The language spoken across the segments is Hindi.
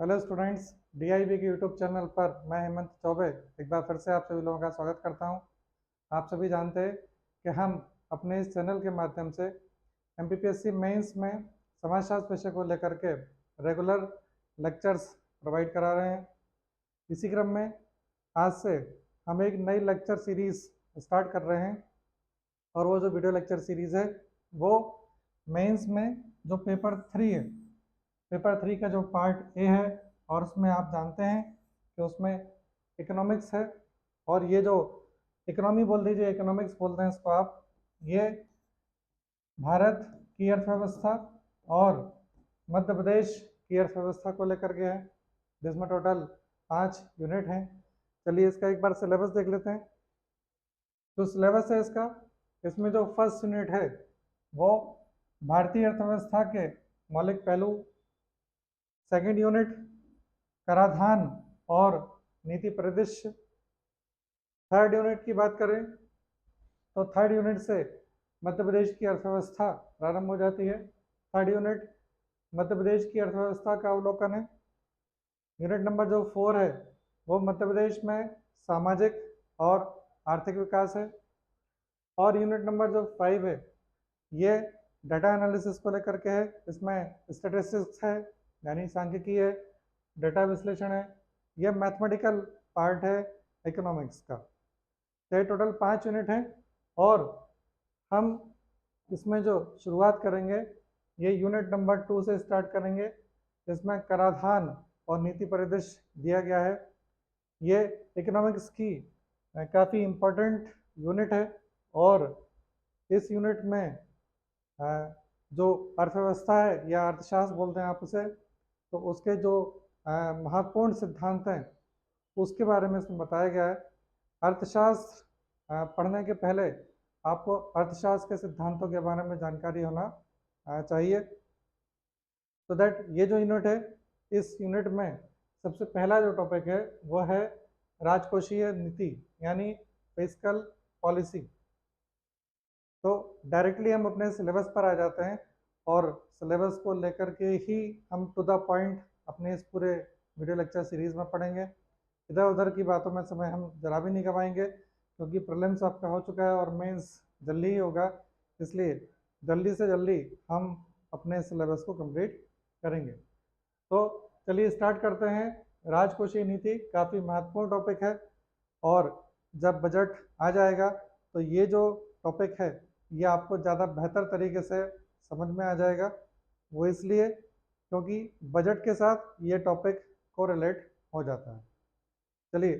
हेलो स्टूडेंट्स, डीआईबी के यूट्यूब चैनल पर मैं हेमंत चौबे एक बार फिर से आप सभी लोगों का स्वागत करता हूं। आप सभी जानते हैं कि हम अपने इस चैनल के माध्यम से एमपीपीएससी मेंस में समाजशास्त्र विषय को लेकर के रेगुलर लेक्चर्स प्रोवाइड करा रहे हैं। इसी क्रम में आज से हम एक नई लेक्चर सीरीज़ स्टार्ट कर रहे हैं और वो जो वीडियो लेक्चर सीरीज़ है वो मेंस में जो पेपर 3 है, पेपर 3 का जो पार्ट ए है और उसमें आप जानते हैं कि उसमें इकोनॉमिक्स है। और ये जो इकोनॉमी बोल दीजिए, इकोनॉमिक्स बोलते हैं इसको आप, ये भारत की अर्थव्यवस्था और मध्य प्रदेश की अर्थव्यवस्था को लेकर के है, जिसमें टोटल 5 यूनिट हैं। चलिए इसका एक बार सिलेबस देख लेते हैं। जो सिलेबस है इसका, इसमें जो फर्स्ट यूनिट है वो भारतीय अर्थव्यवस्था के मौलिक पहलू, सेकंड यूनिट कराधान और नीति परिदृश्य। थर्ड यूनिट की बात करें तो थर्ड यूनिट से मध्य प्रदेश की अर्थव्यवस्था प्रारंभ हो जाती है। थर्ड यूनिट मध्य प्रदेश की अर्थव्यवस्था का अवलोकन है। यूनिट नंबर जो 4 है वो मध्य प्रदेश में सामाजिक और आर्थिक विकास है। और यूनिट नंबर जो 5 है ये डाटा एनालिसिस को लेकर के है। इसमें स्टेटिस्टिक्स है यानी सांख्यिकी है, डेटा विश्लेषण है, यह मैथमेटिकल पार्ट है इकोनॉमिक्स का। तो ये टोटल 5 यूनिट हैं और हम इसमें जो शुरुआत करेंगे ये यूनिट नंबर 2 से स्टार्ट करेंगे। इसमें कराधान और नीति परिदृश्य दिया गया है। ये इकोनॉमिक्स की काफ़ी इम्पोर्टेंट यूनिट है और इस यूनिट में जो अर्थव्यवस्था है या अर्थशास्त्र बोलते हैं आप उसे, तो उसके जो महत्वपूर्ण सिद्धांत हैं उसके बारे में इसमें बताया गया है। अर्थशास्त्र पढ़ने के पहले आपको अर्थशास्त्र के सिद्धांतों के बारे में जानकारी होना चाहिए। तो दैट ये जो यूनिट है, इस यूनिट में सबसे पहला जो टॉपिक है वो है राजकोषीय नीति यानी फिस्कल पॉलिसी। तो डायरेक्टली हम अपने सिलेबस पर आ जाते हैं और सिलेबस को लेकर के ही हम टू द पॉइंट अपने इस पूरे वीडियो लेक्चर सीरीज़ में पढ़ेंगे। इधर उधर की बातों में समय हम जरा भी नहीं गवाएंगे क्योंकि प्रीलिम्स आपका हो चुका है और मेंस जल्दी ही होगा, इसलिए जल्दी से जल्दी हम अपने सिलेबस को कंप्लीट करेंगे। तो चलिए स्टार्ट करते हैं। राजकोषीय नीति काफ़ी महत्वपूर्ण टॉपिक है और जब बजट आ जाएगा तो ये जो टॉपिक है ये आपको ज़्यादा बेहतर तरीके से समझ में आ जाएगा। वो इसलिए क्योंकि बजट के साथ ये टॉपिक को रिलेट हो जाता है। चलिए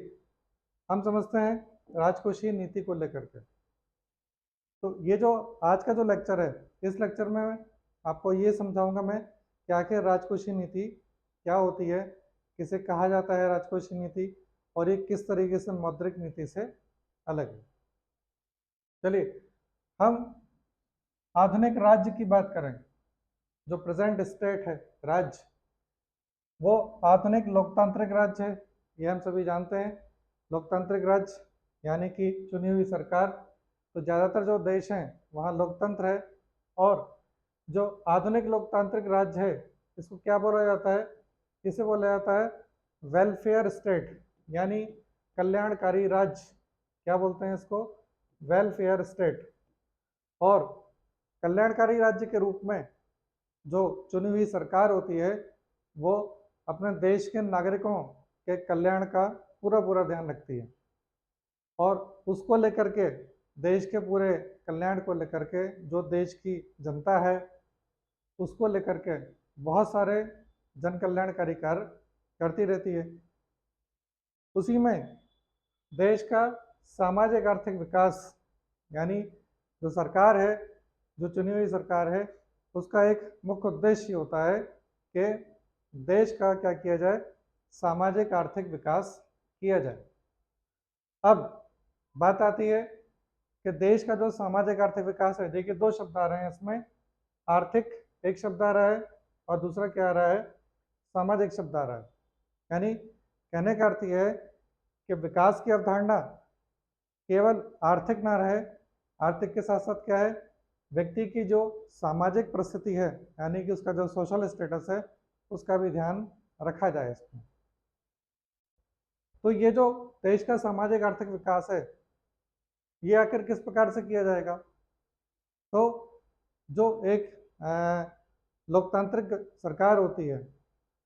हम समझते हैं राजकोषीय नीति को लेकर के। तो ये जो आज का जो लेक्चर है, इस लेक्चर में आपको ये समझाऊंगा मैं कि आखिर राजकोषीय नीति क्या होती है, किसे कहा जाता है राजकोषीय नीति, और ये किस तरीके से मौद्रिक नीति से अलग है। चलिए हम आधुनिक राज्य की बात करें, जो प्रेजेंट स्टेट है राज्य, वो आधुनिक लोकतांत्रिक राज्य है। ये हम सभी जानते हैं। लोकतांत्रिक राज्य यानी कि चुनी हुई सरकार। तो ज़्यादातर जो देश हैं वहाँ लोकतंत्र है। और जो आधुनिक लोकतांत्रिक राज्य है इसको क्या बोला जाता है? इसे बोला जाता है वेलफेयर स्टेट यानी कल्याणकारी राज्य। क्या बोलते हैं इसको? Welfare state. और कल्याणकारी राज्य के रूप में जो चुनी हुई सरकार होती है वो अपने देश के नागरिकों के कल्याण का पूरा पूरा ध्यान रखती है और उसको लेकर के, देश के पूरे कल्याण को लेकर के, जो देश की जनता है उसको लेकर के बहुत सारे जन कल्याणकारी कार्य करती रहती है। उसी में देश का सामाजिक आर्थिक विकास यानी जो सरकार है, जो चुनी हुई सरकार है, उसका एक मुख्य उद्देश्य होता है कि देश का क्या किया जाए, सामाजिक आर्थिक विकास किया जाए। अब बात आती है कि देश का जो सामाजिक आर्थिक विकास है, देखिए 2 शब्द आ रहे हैं इसमें, आर्थिक एक शब्द आ रहा है और दूसरा क्या आ रहा है, सामाजिक शब्द आ रहा है। यानी कहने का अर्थ यह है कि विकास की अवधारणा केवल आर्थिक ना रहे, आर्थिक के साथ साथ क्या है, व्यक्ति की जो सामाजिक परिस्थिति है यानी कि उसका जो सोशल स्टेटस है उसका भी ध्यान रखा जाए इसमें। तो ये जो देश का सामाजिक आर्थिक विकास है, ये आखिर किस प्रकार से किया जाएगा? तो जो एक लोकतांत्रिक सरकार होती है,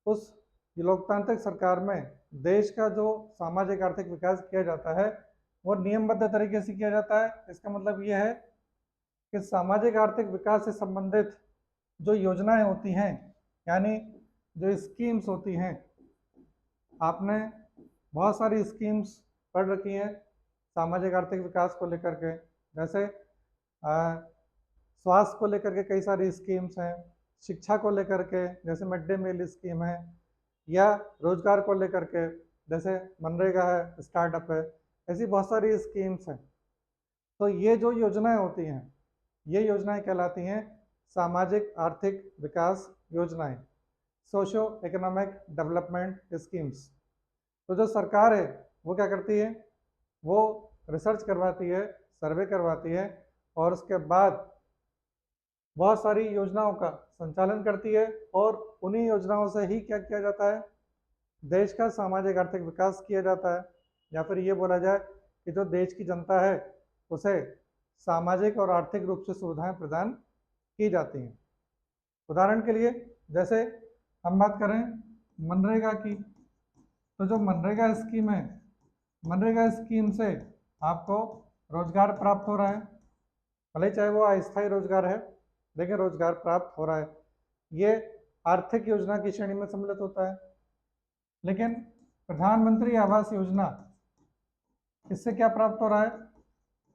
उस लोकतांत्रिक सरकार में देश का जो सामाजिक आर्थिक विकास किया जाता है वो नियमबद्ध तरीके से किया जाता है। इसका मतलब ये है कि सामाजिक आर्थिक विकास से संबंधित जो योजनाएं होती हैं, यानी जो स्कीम्स होती हैं, आपने बहुत सारी स्कीम्स पढ़ रखी हैं सामाजिक आर्थिक विकास को लेकर के। जैसे स्वास्थ्य को लेकर के कई सारी स्कीम्स हैं, शिक्षा को लेकर के जैसे मिड डे मील स्कीम है, या रोजगार को लेकर के जैसे मनरेगा है, स्टार्टअप है, ऐसी बहुत सारी स्कीम्स हैं। तो ये जो योजनाएं होती हैं, ये योजनाएं कहलाती हैं सामाजिक आर्थिक विकास योजनाएं, सोशो इकोनॉमिक डेवलपमेंट स्कीम्स। तो जो सरकार है वो क्या करती है, वो रिसर्च करवाती है, सर्वे करवाती है, और उसके बाद बहुत सारी योजनाओं का संचालन करती है, और उन्हीं योजनाओं से ही क्या किया जाता है, देश का सामाजिक आर्थिक विकास किया जाता है। या फिर ये बोला जाए कि जो देश की जनता है उसे सामाजिक और आर्थिक रूप से सुविधाएं प्रदान की जाती हैं। उदाहरण के लिए जैसे हम बात करें मनरेगा की, तो जो मनरेगा स्कीम है, मनरेगा स्कीम से आपको रोजगार प्राप्त हो रहा है, भले चाहे वो अस्थायी रोजगार है, लेकिन रोजगार प्राप्त हो रहा है। ये आर्थिक योजना की श्रेणी में सम्मिलित होता है। लेकिन प्रधानमंत्री आवास योजना, इससे क्या प्राप्त हो रहा है,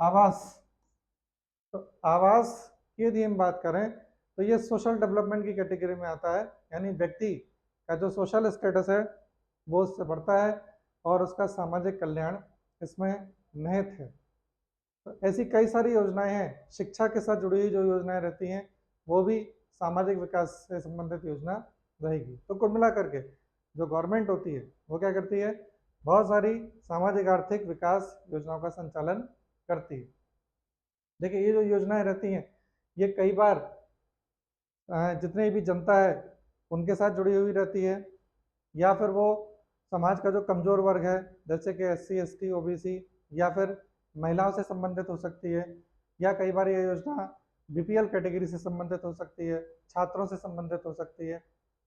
आवास। तो आवास की यदि हम बात करें तो ये सोशल डेवलपमेंट की कैटेगरी में आता है, यानी व्यक्ति का जो सोशल स्टेटस है वो उससे बढ़ता है और उसका सामाजिक कल्याण इसमें निहित है। तो ऐसी कई सारी योजनाएं हैं। शिक्षा के साथ जुड़ी हुई जो योजनाएं रहती हैं वो भी सामाजिक विकास से संबंधित योजना रहेगी। तो कुल मिलाकर के जो गवर्नमेंट होती है वो क्या करती है, बहुत सारी सामाजिक आर्थिक विकास योजनाओं का संचालन करती है। देखिए ये जो योजनाएं रहती हैं ये कई बार जितनी भी जनता है उनके साथ जुड़ी हुई रहती है, या फिर वो समाज का जो कमज़ोर वर्ग है जैसे कि SC ST OBC, या फिर महिलाओं से संबंधित हो सकती है, या कई बार ये योजना BPL कैटेगरी से संबंधित हो सकती है, छात्रों से संबंधित हो सकती है।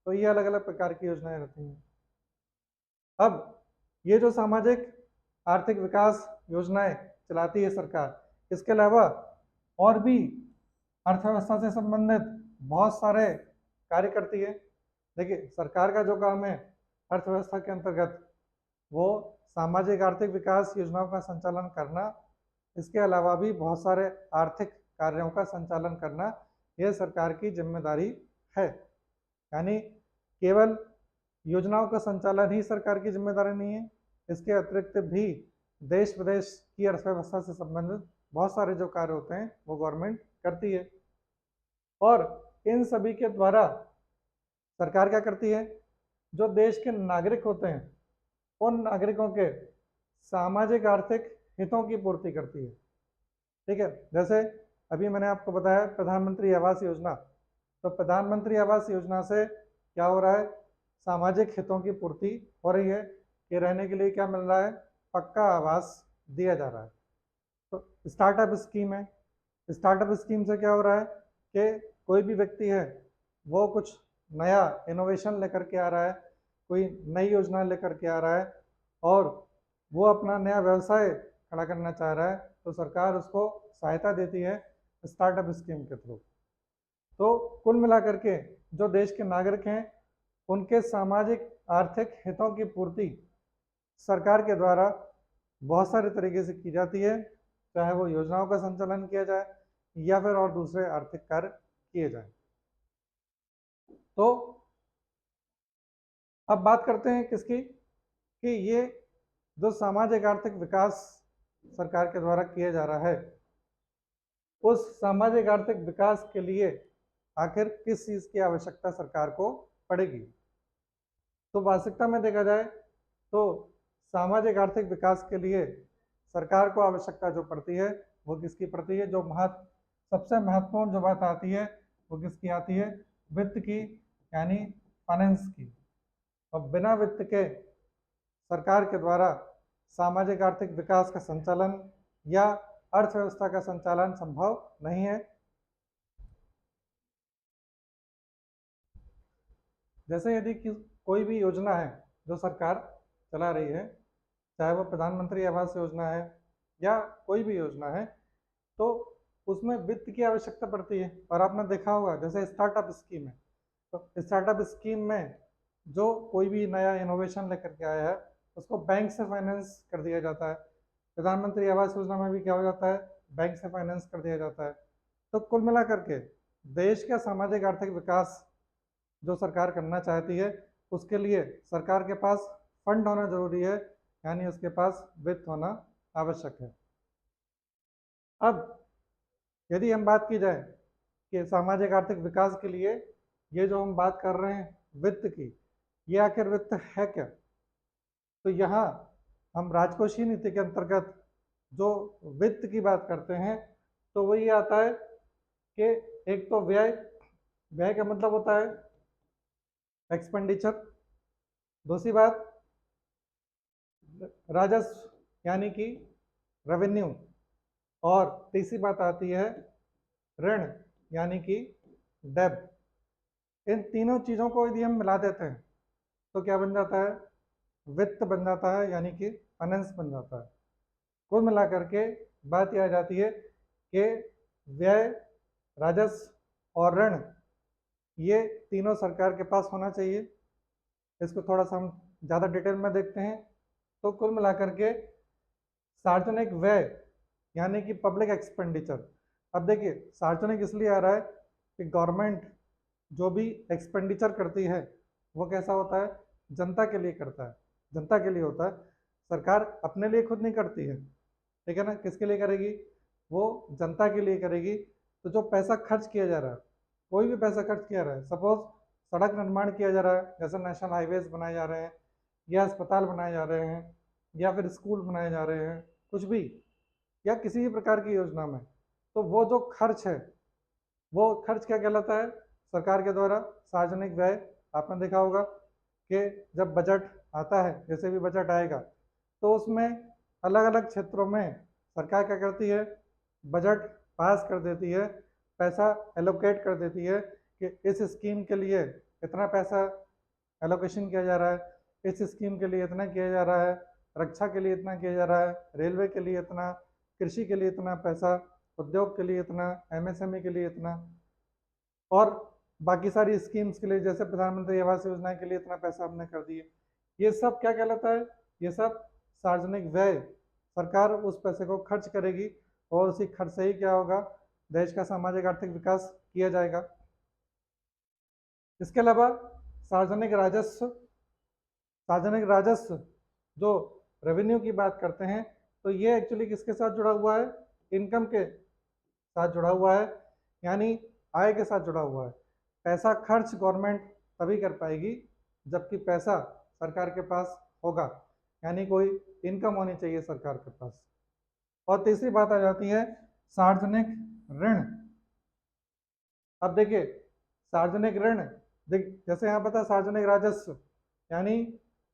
तो ये अलग अलग प्रकार की योजनाएं रहती हैं। अब ये जो सामाजिक आर्थिक विकास योजनाएं चलाती है सरकार, इसके अलावा और भी अर्थव्यवस्था से संबंधित बहुत सारे कार्य करती है। देखिए सरकार का जो काम है अर्थव्यवस्था के अंतर्गत, वो सामाजिक आर्थिक विकास योजनाओं का संचालन करना, इसके अलावा भी बहुत सारे आर्थिक कार्यों का संचालन करना, यह सरकार की जिम्मेदारी है। यानी केवल योजनाओं का संचालन ही सरकार की जिम्मेदारी नहीं है, इसके अतिरिक्त भी देश विदेश की अर्थव्यवस्था से संबंधित बहुत सारे जो कार्य होते हैं वो गवर्नमेंट करती है। और इन सभी के द्वारा सरकार क्या करती है, जो देश के नागरिक होते हैं उन नागरिकों के सामाजिक आर्थिक हितों की पूर्ति करती है। ठीक है, जैसे अभी मैंने आपको बताया प्रधानमंत्री आवास योजना, तो प्रधानमंत्री आवास योजना से क्या हो रहा है, सामाजिक हितों की पूर्ति हो रही है कि रहने के लिए क्या मिल रहा है, पक्का आवास दिया जा रहा है। तो स्टार्टअप स्कीम है, स्टार्टअप स्कीम से क्या हो रहा है कि कोई भी व्यक्ति है वो कुछ नया इनोवेशन लेकर के आ रहा है, कोई नई योजना लेकर के आ रहा है और वो अपना नया व्यवसाय खड़ा करना चाह रहा है, तो सरकार उसको सहायता देती है स्टार्टअप स्कीम के थ्रू। तो कुल मिलाकर के जो देश के नागरिक हैं उनके सामाजिक आर्थिक हितों की पूर्ति सरकार के द्वारा बहुत सारे तरीके से की जाती है, चाहे वो योजनाओं का संचालन किया जाए या फिर और दूसरे आर्थिक कार्य किए जाए। तो अब बात करते हैं किसकी, कि ये जो सामाजिक आर्थिक विकास सरकार के द्वारा किया जा रहा है, उस सामाजिक आर्थिक विकास के लिए आखिर किस चीज़ की आवश्यकता सरकार को पड़ेगी। तो वास्तविकता में देखा जाए तो सामाजिक आर्थिक विकास के लिए सरकार को आवश्यकता जो पड़ती है वो किसकी पड़ती है, जो सबसे महत्वपूर्ण जो बात आती है वो किसकी आती है, वित्त की, यानी फाइनेंस की। और बिना वित्त के सरकार के द्वारा सामाजिक आर्थिक विकास का संचालन या अर्थव्यवस्था का संचालन संभव नहीं है। जैसे यदि कोई भी योजना है जो सरकार चला रही है, चाहे वो प्रधानमंत्री आवास योजना है या कोई भी योजना है, तो उसमें वित्त की आवश्यकता पड़ती है। और आपने देखा होगा जैसे स्टार्टअप स्कीम है, तो स्टार्टअप स्कीम में जो कोई भी नया इनोवेशन लेकर के आया है उसको बैंक से फाइनेंस कर दिया जाता है। प्रधानमंत्री आवास योजना में भी क्या हो जाता है, बैंक से फाइनेंस कर दिया जाता है। तो कुल मिलाकर के देश का सामाजिक आर्थिक विकास जो सरकार करना चाहती है, उसके लिए सरकार के पास फंड होना जरूरी है, यानी उसके पास वित्त होना आवश्यक है। अब यदि हम बात की जाए कि सामाजिक आर्थिक विकास के लिए ये जो हम बात कर रहे हैं वित्त की, ये आखिर वित्त है क्या? तो यहाँ हम राजकोषीय नीति के अंतर्गत जो वित्त की बात करते हैं तो वो ये आता है कि एक तो व्यय, व्यय का मतलब होता है एक्सपेंडिचर। दूसरी बात राजस्व यानी कि रेवेन्यू। और तीसरी बात आती है ऋण यानी कि डेब्ट। इन तीनों चीज़ों को यदि हम मिला देते हैं तो क्या बन जाता है, वित्त बन जाता है, यानी कि फाइनेंस बन जाता है। कुल मिलाकर के बात यह आ जाती है कि व्यय, राजस्व और ऋण ये तीनों सरकार के पास होना चाहिए। इसको थोड़ा सा हम ज़्यादा डिटेल में देखते हैं। तो कुल मिलाकर के सार्वजनिक व्यय यानी कि पब्लिक एक्सपेंडिचर। अब देखिए सार्वजनिक इसलिए आ रहा है कि गवर्नमेंट जो भी एक्सपेंडिचर करती है वो कैसा होता है, जनता के लिए करता है, जनता के लिए होता है। सरकार अपने लिए खुद नहीं करती है, ठीक है ना, किसके लिए करेगी, वो जनता के लिए करेगी। तो जो पैसा खर्च किया जा रहा है, कोई भी पैसा खर्च किया जा रहा है, सपोज सड़क निर्माण किया जा रहा है, जैसे नेशनल हाईवेज बनाए जा रहे हैं या अस्पताल बनाए जा रहे हैं या फिर स्कूल बनाए जा रहे हैं, कुछ भी, या किसी भी प्रकार की योजना में, तो वो जो खर्च है वो खर्च क्या कहलाता है, सरकार के द्वारा सार्वजनिक व्यय। आपने देखा होगा कि जब बजट आता है, जैसे भी बजट आएगा, तो उसमें अलग अलग क्षेत्रों में सरकार क्या करती है, बजट पास कर देती है, पैसा एलोकेट कर देती है कि इस स्कीम के लिए इतना पैसा एलोकेशन किया जा रहा है, इस स्कीम के लिए इतना किया जा रहा है, रक्षा के लिए इतना किया जा रहा है, रेलवे के लिए इतना, कृषि के लिए इतना पैसा, उद्योग के लिए इतना, एमएसएमई के लिए इतना, और बाकी सारी स्कीम्स के लिए जैसे प्रधानमंत्री आवास योजना के लिए इतना पैसा हमने कर दिए। ये सब क्या कहलाता है, ये सब सार्वजनिक व्यय। सरकार उस पैसे को खर्च करेगी और उसी खर्च से ही क्या होगा, देश का सामाजिक आर्थिक विकास किया जाएगा। इसके अलावा सार्वजनिक राजस्व, सार्वजनिक राजस्व जो रेवेन्यू की बात करते हैं, तो ये एक्चुअली किसके साथ जुड़ा हुआ है, इनकम के साथ जुड़ा हुआ है, यानी आय के साथ जुड़ा हुआ है। पैसा खर्च गवर्नमेंट तभी कर पाएगी जबकि पैसा सरकार के पास होगा, यानी कोई इनकम होनी चाहिए सरकार के पास। और तीसरी बात आ जाती है सार्वजनिक ऋण। अब देखिए सार्वजनिक ऋण, जैसे यहाँ पता सार्वजनिक राजस्व, यानी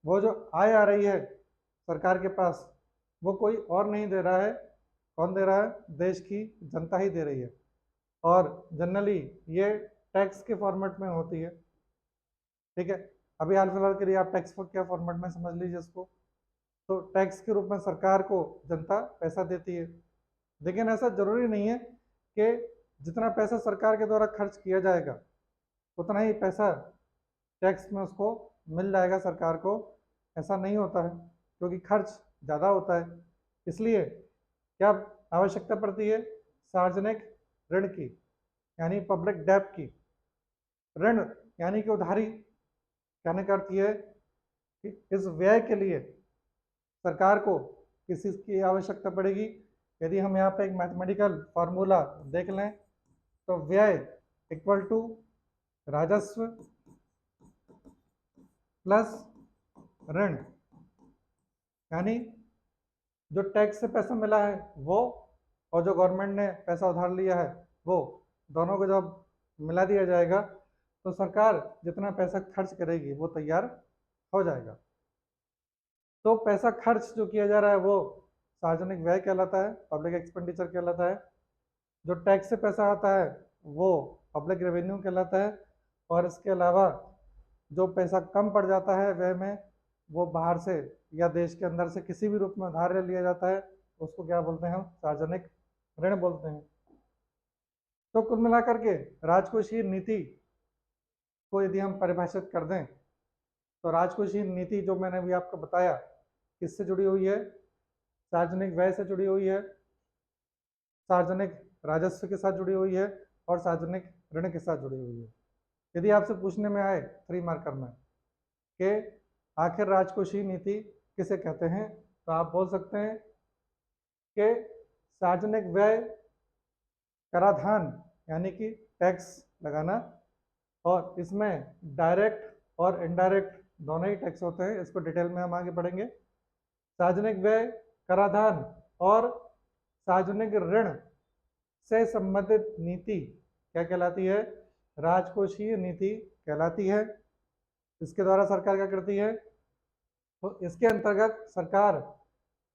वो जो आय आ रही है सरकार के पास वो कोई और नहीं दे रहा है, कौन दे रहा है, देश की जनता ही दे रही है। और जनरली ये टैक्स के फॉर्मेट में होती है, ठीक है। अभी हाल फिलहाल के लिए आप टैक्स के फॉर्मेट में समझ लीजिए इसको। तो टैक्स के रूप में सरकार को जनता पैसा देती है, लेकिन ऐसा जरूरी नहीं है कि जितना पैसा सरकार के द्वारा खर्च किया जाएगा उतना ही पैसा टैक्स में उसको मिल जाएगा सरकार को। ऐसा नहीं होता है, क्योंकि खर्च ज़्यादा होता है। इसलिए क्या आवश्यकता पड़ती है, सार्वजनिक ऋण की, यानी पब्लिक डेब्ट की। ऋण यानी कि उधारी, कहने का अर्थ यह है कि इस व्यय के लिए सरकार को किसी की आवश्यकता पड़ेगी। यदि हम यहाँ पे एक मैथमेटिकल फार्मूला देख लें तो व्यय इक्वल टू राजस्व प्लस ऋण, यानी जो टैक्स से पैसा मिला है वो और जो गवर्नमेंट ने पैसा उधार लिया है वो, दोनों को जब मिला दिया जाएगा तो सरकार जितना पैसा खर्च करेगी वो तैयार हो जाएगा। तो पैसा खर्च जो किया जा रहा है वो सार्वजनिक व्यय कहलाता है, पब्लिक एक्सपेंडिचर कहलाता है। जो टैक्स से पैसा आता है वो पब्लिक रेवेन्यू कहलाता है। और इसके अलावा जो पैसा कम पड़ जाता है व्यय में, वो बाहर से या देश के अंदर से किसी भी रूप में उधार ले लिया जाता है, उसको क्या बोलते हैं हम? सार्वजनिक ऋण बोलते हैं। तो कुल मिलाकर के राजकोषीय नीति को यदि हम परिभाषित कर दें तो राजकोषीय नीति जो मैंने अभी आपको बताया किससे जुड़ी हुई है? सार्वजनिक व्यय से जुड़ी हुई है, सार्वजनिक राजस्व के साथ जुड़ी हुई है और सार्वजनिक ऋण के साथ जुड़ी हुई है। यदि आपसे पूछने में आए 3 मार्कर में कि आखिर राजकोषीय नीति किसे कहते हैं, तो आप बोल सकते हैं कि सार्वजनिक व्यय, कराधान यानी कि टैक्स लगाना, और इसमें डायरेक्ट और इनडायरेक्ट दोनों ही टैक्स होते हैं, इसको डिटेल में हम आगे पढ़ेंगे। सार्वजनिक व्यय, कराधान और सार्वजनिक ऋण से संबंधित नीति क्या कहलाती है? राजकोषीय नीति कहलाती है। इसके द्वारा सरकार क्या करती है? तो इसके अंतर्गत सरकार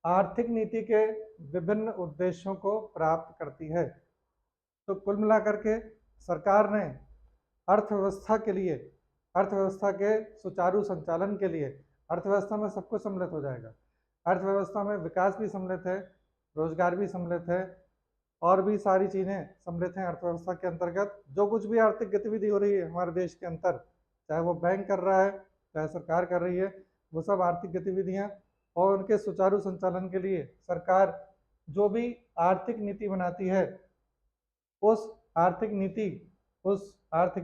आर्थिक नीति के विभिन्न उद्देश्यों को प्राप्त करती है। तो कुल मिलाकर के सरकार ने अर्थव्यवस्था के लिए, अर्थव्यवस्था के सुचारू संचालन के लिए, अर्थव्यवस्था में सब कुछ सम्मिलित हो जाएगा। अर्थव्यवस्था में विकास भी सम्मिलित है, रोजगार भी सम्मिलित है, और भी सारी चीज़ें सम्मिलित हैं अर्थव्यवस्था के अंतर्गत। जो कुछ भी आर्थिक गतिविधि हो रही है हमारे देश के अंदर, चाहे वो बैंक कर रहा है, चाहे सरकार कर रही है, वो सब आर्थिक गतिविधियां, और उनके सुचारू संचालन के लिए सरकार जो भी आर्थिक नीति बनाती है, उस आर्थिक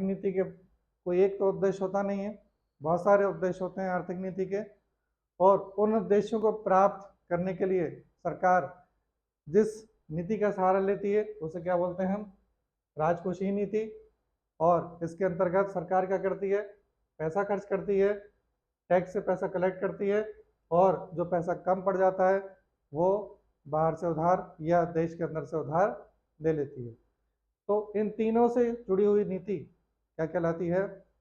नीति के कोई एक तो उद्देश्य होता नहीं है, बहुत सारे उद्देश्य होते हैं आर्थिक नीति के। और उन उद्देश्यों को प्राप्त करने के लिए सरकार जिस नीति का सहारा लेती है उसे क्या बोलते हैं हम? राजकोषीय नीति। और इसके अंतर्गत सरकार क्या करती है? पैसा खर्च करती है, टैक्स से पैसा कलेक्ट करती है, और जो पैसा कम पड़ जाता है वो बाहर से उधार या देश के अंदर से उधार ले लेती है। तो इन तीनों से जुड़ी हुई नीति क्या कहलाती है?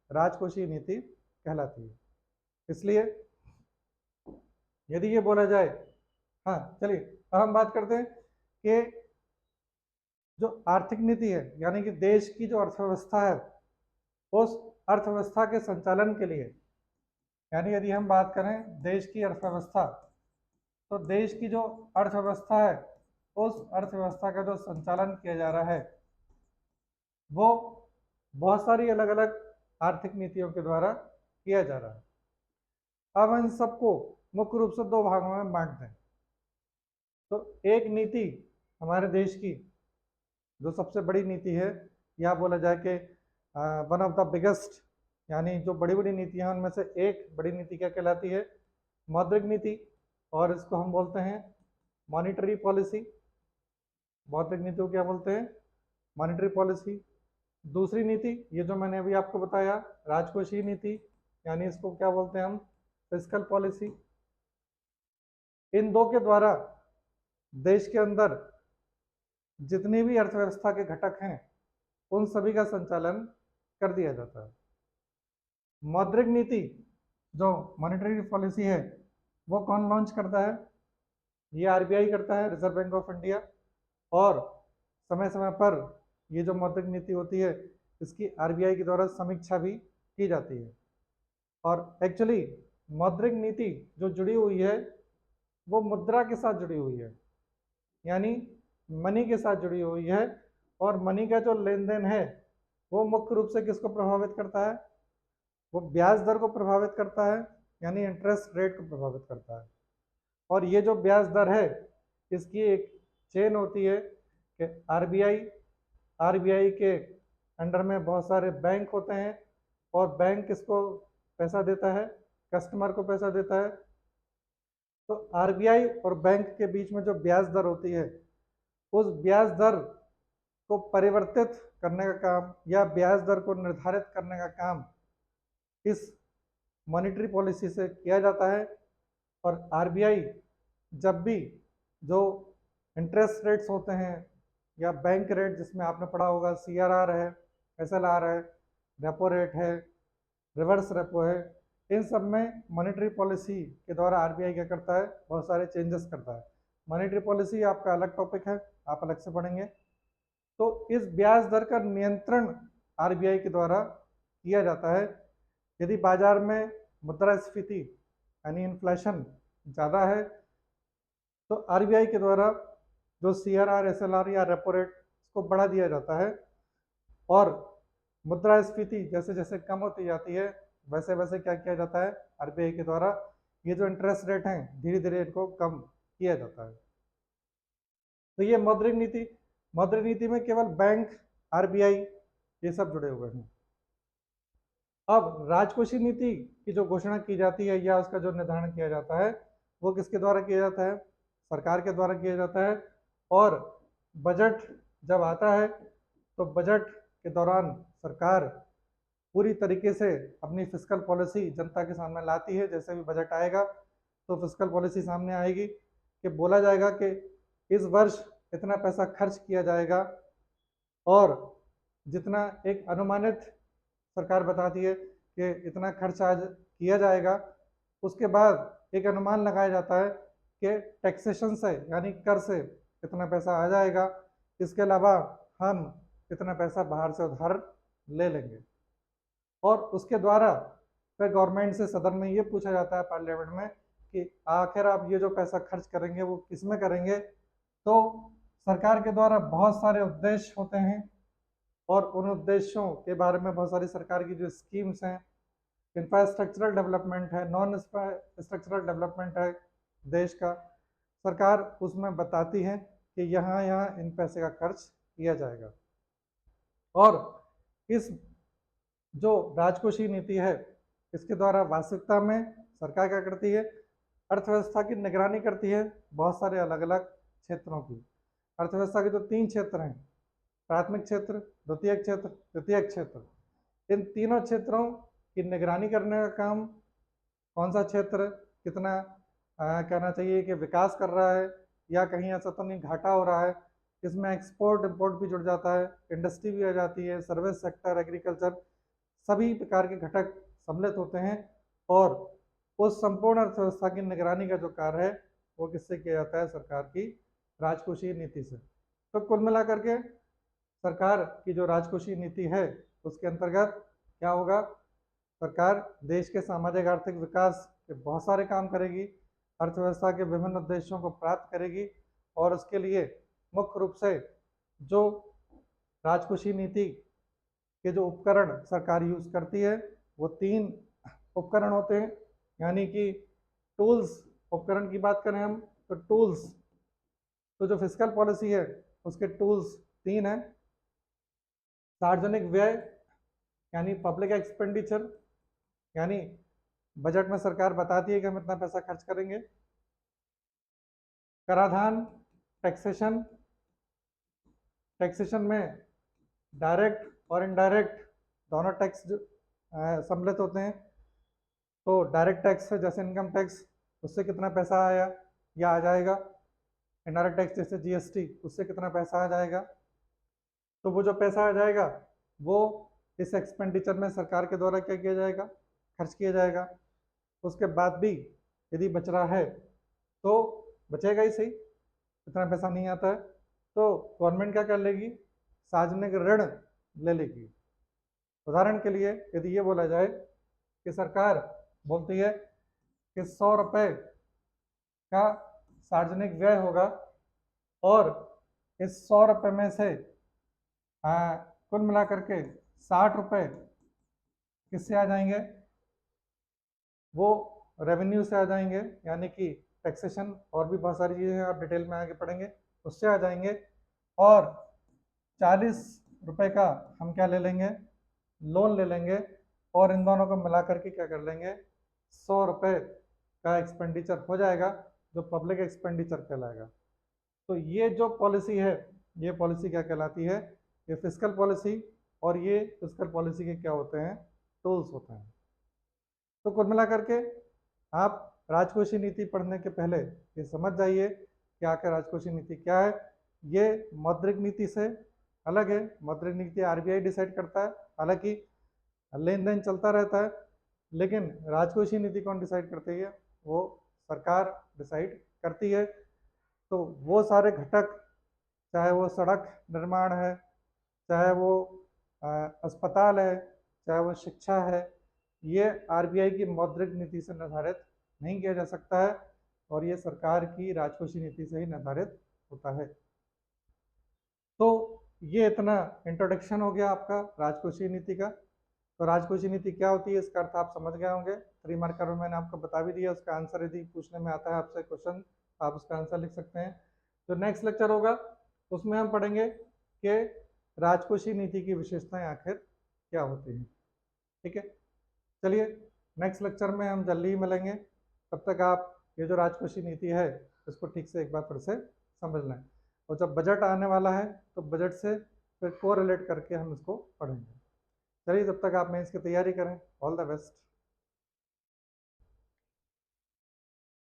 राजकोषीय नीति कहलाती है। इसलिए यदि ये बोला जाए, हाँ चलिए अब हम बात करते हैं कि जो आर्थिक नीति है यानी कि देश की जो अर्थव्यवस्था है, उस अर्थव्यवस्था के संचालन के लिए, यानी यदि हम बात करें देश की अर्थव्यवस्था, तो देश की जो अर्थव्यवस्था है उस अर्थव्यवस्था का जो संचालन किया जा रहा है वो बहुत सारी अलग अलग आर्थिक नीतियों के द्वारा किया जा रहा है। अब इन सबको मुख्य रूप से 2 भागों में बांट दें तो एक नीति हमारे देश की जो सबसे बड़ी नीति है, या बोला जाए कि वन ऑफ द बिगेस्ट, यानी जो बड़ी बड़ी नीतियां हैं उनमें से एक बड़ी नीति क्या कहलाती है? मौद्रिक नीति, और इसको हम बोलते हैं मॉनिटरी पॉलिसी। मौद्रिक नीति को क्या बोलते हैं? Monetary policy. दूसरी नीति ये जो मैंने अभी आपको बताया, राजकोषीय नीति, यानी इसको क्या बोलते हैं हम? Fiscal policy. इन दो के द्वारा देश के अंदर जितनी भी अर्थव्यवस्था के घटक हैं उन सभी का संचालन कर दिया जाता है। मौद्रिक नीति जो मॉनेटरी पॉलिसी है वो कौन लॉन्च करता है? ये आरबीआई करता है, रिजर्व बैंक ऑफ इंडिया। और समय समय पर ये जो मौद्रिक नीति होती है इसकी आरबीआई के द्वारा समीक्षा भी की जाती है। और एक्चुअली मौद्रिक नीति जो जुड़ी हुई है वो मुद्रा के साथ जुड़ी हुई है, यानी मनी के साथ जुड़ी हुई है। और मनी का जो लेन देन है वो मुख्य रूप से किसको प्रभावित करता है? वो ब्याज दर को प्रभावित करता है, यानी इंटरेस्ट रेट को प्रभावित करता है। और ये जो ब्याज दर है इसकी एक चेन होती है कि आरबीआई के अंडर में बहुत सारे बैंक होते हैं, और बैंक किसको पैसा देता है? कस्टमर को पैसा देता है। तो आरबीआई और बैंक के बीच में जो ब्याज दर होती है उस ब्याज दर को परिवर्तित करने का काम या ब्याज दर को निर्धारित करने का काम इस मॉनेटरी पॉलिसी से किया जाता है। और आरबीआई जब भी जो इंटरेस्ट रेट्स होते हैं या बैंक रेट, जिसमें आपने पढ़ा होगा सीआरआर है, एसएलआर है, रेपो रेट है, रिवर्स रेपो है, इन सब में मॉनेटरी पॉलिसी के द्वारा आरबीआई क्या करता है, बहुत सारे चेंजेस करता है। मॉनेटरी पॉलिसी आपका अलग टॉपिक है, आप अलग से पढ़ेंगे। तो इस ब्याज दर का नियंत्रण आरबीआई के द्वारा किया जाता है। यदि बाजार में मुद्रास्फीति यानी इन्फ्लेशन ज़्यादा है तो आरबीआई के द्वारा जो सीआरआर, एसएलआर या रेपो रेट इसको बढ़ा दिया जाता है, और मुद्रास्फीति जैसे जैसे कम होती जाती है वैसे वैसे क्या किया जाता है, आरबीआई के द्वारा ये जो इंटरेस्ट रेट हैं धीरे धीरे इनको कम किया जाता है। तो ये मौद्रिक नीति में केवल बैंक, आरबीआई ये सब जुड़े हुए हैं। अब राजकोषीय नीति की जो घोषणा की जाती है या उसका जो निर्धारण किया जाता है वो किसके द्वारा किया जाता है, सरकार के द्वारा किया जाता है। और बजट जब आता है तो बजट के दौरान सरकार पूरी तरीके से अपनी फिस्कल पॉलिसी जनता के सामने लाती है। जैसे भी बजट आएगा तो फिस्कल पॉलिसी सामने आएगी कि बोला जाएगा कि इस वर्ष इतना पैसा खर्च किया जाएगा, और जितना एक अनुमानित सरकार बताती है कि इतना खर्च आज किया जाएगा, उसके बाद एक अनुमान लगाया जाता है कि टैक्सेशन से यानी कर से कितना पैसा आ जाएगा, इसके अलावा हम इतना पैसा बाहर से उधार ले लेंगे। और उसके द्वारा फिर गवर्नमेंट से सदन में ये पूछा जाता है पार्लियामेंट में कि आखिर आप ये जो पैसा खर्च करेंगे वो किस में करेंगे। तो सरकार के द्वारा बहुत सारे उद्देश्य होते हैं, और उन उद्देश्यों के बारे में बहुत सारी सरकार की जो स्कीम्स हैं, इंफ्रास्ट्रक्चरल डेवलपमेंट है, नॉन स्ट्रक्चरल डेवलपमेंट है देश का, सरकार उसमें बताती है कि यहाँ यहाँ इन पैसे का खर्च किया जाएगा। और इस जो राजकोषीय नीति है इसके द्वारा वास्तविकता में सरकार क्या करती है, अर्थव्यवस्था की निगरानी करती है बहुत सारे अलग अलग क्षेत्रों की। अर्थव्यवस्था के जो 3 क्षेत्र हैं, प्राथमिक क्षेत्र, द्वितीयक क्षेत्र, तृतीयक क्षेत्र, इन तीनों क्षेत्रों की निगरानी करने का काम कौन सा क्षेत्र कितना कहना चाहिए कि विकास कर रहा है या कहीं ऐसा तो नहीं घाटा हो रहा है। इसमें एक्सपोर्ट इंपोर्ट भी जुड़ जाता है, इंडस्ट्री भी आ जाती है, सर्विस सेक्टर, एग्रीकल्चर, सभी प्रकार के घटक सम्मिलित होते हैं। और उस संपूर्ण अर्थव्यवस्था की निगरानी का जो कार्य है वो किससे किया जाता है, सरकार की राजकोषीय नीति से। तो कुल मिलाकर के सरकार की जो राजकोषीय नीति है उसके अंतर्गत क्या होगा, सरकार देश के सामाजिक आर्थिक विकास के बहुत सारे काम करेगी, अर्थव्यवस्था के विभिन्न उद्देश्यों को प्राप्त करेगी, और उसके लिए मुख्य रूप से जो राजकोषीय नीति के जो उपकरण सरकार यूज करती है वो 3 उपकरण होते हैं। यानी कि टूल्स, उपकरण की बात करें हम तो टूल्स, तो जो फिस्कल पॉलिसी है उसके टूल्स 3 हैं। सार्वजनिक व्यय यानी पब्लिक एक्सपेंडिचर, यानी बजट में सरकार बताती है कि हम इतना पैसा खर्च करेंगे। कराधान, टैक्सेशन, टैक्सेशन में डायरेक्ट और इनडायरेक्ट दोनों टैक्स सम्मिलित होते हैं। तो डायरेक्ट टैक्स है जैसे इनकम टैक्स, उससे कितना पैसा आया या आ जाएगा, इनडायरेक्ट टैक्स जैसे जीएसटी, उससे कितना पैसा आ जाएगा। तो वो जो पैसा आ जाएगा वो इस एक्सपेंडिचर में सरकार के द्वारा क्या किया जाएगा, खर्च किया जाएगा। उसके बाद भी यदि बच रहा है तो बचेगा ही सही, इतना पैसा नहीं आता है तो गवर्नमेंट क्या कर लेगी, सार्वजनिक ऋण ले लेगी। उदाहरण के लिए यदि ये बोला जाए कि सरकार बोलती है कि 100 रुपये का सार्वजनिक व्यय होगा, और इस 100 रुपये में से कुल मिलाकर के 60 रुपये किससे आ जाएंगे, वो रेवेन्यू से आ जाएंगे, यानी कि टैक्सेशन और भी बहुत सारी चीज़ें हैं, आप डिटेल में आगे पढ़ेंगे, उससे आ जाएंगे। और 40 रुपये का हम क्या ले लेंगे, लोन ले लेंगे, और इन दोनों को मिला करके क्या कर लेंगे, 100 रुपये का एक्सपेंडिचर हो जाएगा जो पब्लिक एक्सपेंडिचर कहलाएगा। तो ये जो पॉलिसी है ये पॉलिसी क्या कहलाती है, ये फिस्कल पॉलिसी, और ये फिस्कल पॉलिसी के क्या होते हैं, टूल्स होते हैं। तो कुल मिलाकर के आप राजकोषीय नीति पढ़ने के पहले ये समझ जाइए कि आखिर राजकोषीय नीति क्या है। ये मौद्रिक नीति से अलग है। मौद्रिक नीति आरबीआई डिसाइड करता है, हालांकि लेन देन चलता रहता है, लेकिन राजकोषीय नीति कौन डिसाइड करती है? वो सरकार डिसाइड करती है। तो वो सारे घटक, चाहे वो सड़क निर्माण है, चाहे वो अस्पताल है, चाहे वो शिक्षा है, ये आरबीआई की मौद्रिक नीति से निर्धारित नहीं किया जा सकता है, और ये सरकार की राजकोषीय नीति से ही निर्धारित होता है। तो ये इतना इंट्रोडक्शन हो गया आपका राजकोषीय नीति का। तो राजकोषीय नीति क्या होती है इसका अर्थ आप समझ गए होंगे। 3 मार्कर में मैंने आपको बता भी दिया, उसका आंसर यदि पूछने में आता है आपसे क्वेश्चन, आप उसका आंसर लिख सकते हैं। जो नेक्स्ट लेक्चर होगा उसमें हम पढ़ेंगे कि राजकोषीय नीति की विशेषताएं आखिर क्या होती हैं। ठीक है, चलिए नेक्स्ट लेक्चर में हम जल्दी ही मिलेंगे। तब तक आप ये जो राजकोषीय नीति है इसको ठीक से एक बार फिर से समझ लें, और जब बजट आने वाला है तो बजट से फिर कोरिलेट करके हम इसको पढ़ेंगे। चलिए तब तक आप मेंस की तैयारी करें। All the best.